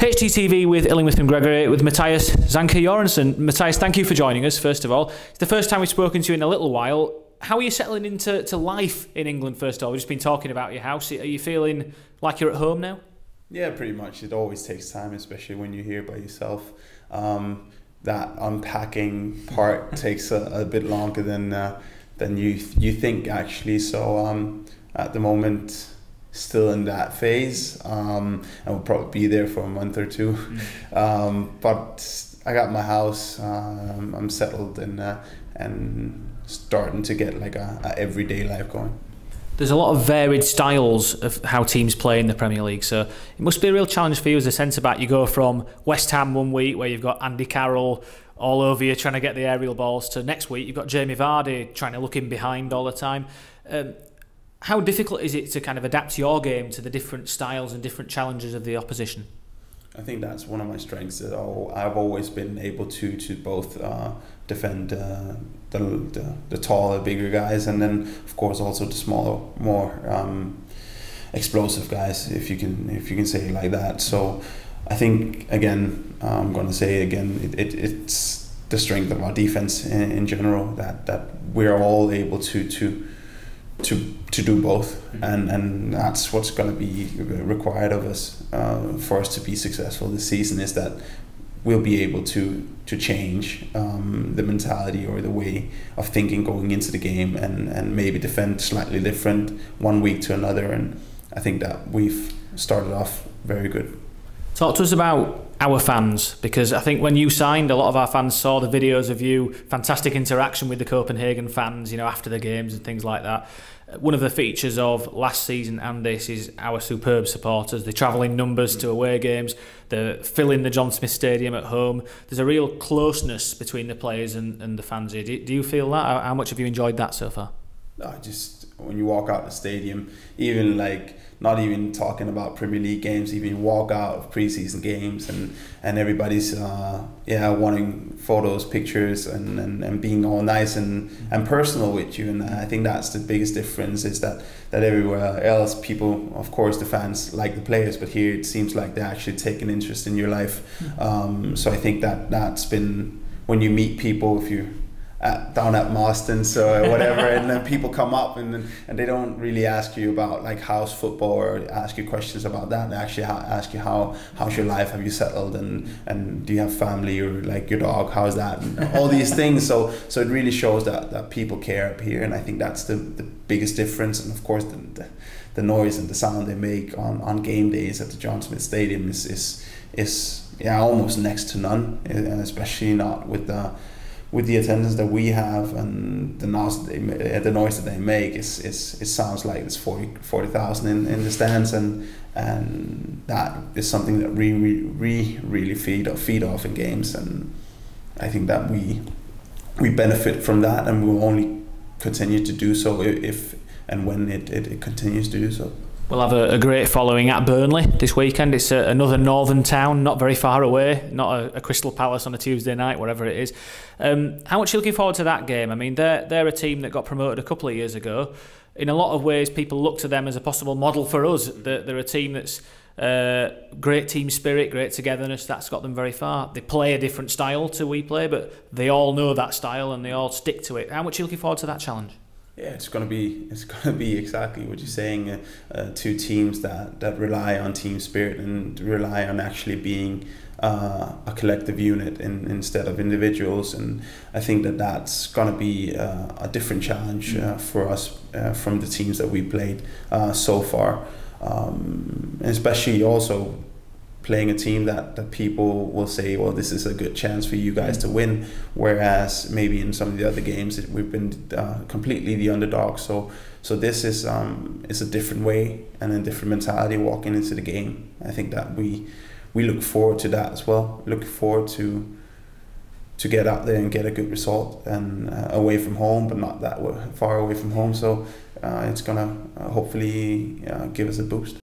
HTTV with Illingworth and Gregory with Mathias Zanka Joransson. Mathias, thank you for joining us, first of all. It's the first time we've spoken to you in a little while. How are you settling into life in England, first of all? We've just been talking about your house. Are you feeling like you're at home now? Yeah, pretty much. It always takes time, especially when you're here by yourself. That unpacking part takes a bit longer than you think, actually. So at the moment, still in that phase. I will probably be there for a month or two. But I got my house. I'm settled and starting to get like a everyday life going. There's a lot of varied styles of how teams play in the Premier League, so it must be a real challenge for you as a centre-back. You go from West Ham one week, where you've got Andy Carroll all over you trying to get the aerial balls, to next week you've got Jamie Vardy trying to look in behind all the time. How difficult is it to kind of adapt your game to the different styles and different challenges of the opposition? I think that's one of my strengths. That I've always been able to both defend the taller, bigger guys, and then of course also the smaller, more explosive guys, if you can say it like that. So I think, again, I'm going to say it again, it's the strength of our defense in general, that we're all able to do both, and that's what's going to be required of us for us to be successful this season, is that we'll be able to change the mentality or the way of thinking going into the game, and maybe defend slightly different one week to another. And I think that we've started off very good. Talk to us about our fans, because I think when you signed, a lot of our fans saw the videos of you, fantastic interaction with the Copenhagen fans, you know, after the games and things like that. One of the features of last season and this is our superb supporters. They travel in numbers to away games, they're filling the John Smith Stadium at home. There's a real closeness between the players and the fans here. Do you feel that? How much have you enjoyed that so far? Just when you walk out the stadium, even like, not even talking about Premier League games, even walk out of pre-season games and everybody's wanting photos, pictures, and being all nice and personal with you. And I think that's the biggest difference, is that everywhere else, people, of course the fans like the players, but here it seems like they actually take an interest in your life. So I think that's been, when you meet people, if you down at Marston's or whatever, and then people come up and they don't really ask you about like house football or ask you questions about that. They actually ask you how's your life, have you settled, and do you have family, or like your dog, how's that, and all these things. So it really shows that people care up here, and I think that's the biggest difference. And of course the noise and the sound they make on game days at the John Smith Stadium is almost next to none, and especially not with the attendance that we have, and the noise that they make, it sounds like it's 40,000 in the stands, and that is something that we really feed off in games, and I think that we benefit from that, and we'll only continue to do so if and when it continues to do so. We'll have a great following at Burnley this weekend. It's another northern town, not very far away, not a Crystal Palace on a Tuesday night, whatever it is. How much are you looking forward to that game? I mean, they're a team that got promoted a couple of years ago. In a lot of ways, people look to them as a possible model for us. They're a team that's great team spirit, great togetherness. That's got them very far. They play a different style to we play, but they all know that style and they all stick to it. How much are you looking forward to that challenge? Yeah, it's gonna be exactly what you're saying. Two teams that rely on team spirit and rely on actually being a collective unit instead of individuals. And I think that's gonna be a different challenge for us from the teams that we played so far, especially also playing a team that people will say, well, this is a good chance for you guys to win, whereas maybe in some of the other games we've been completely the underdog. So this is a different way and a different mentality walking into the game. I think that we look forward to that as well. Look forward to get out there and get a good result, and away from home, but not that far away from home. So it's gonna hopefully give us a boost.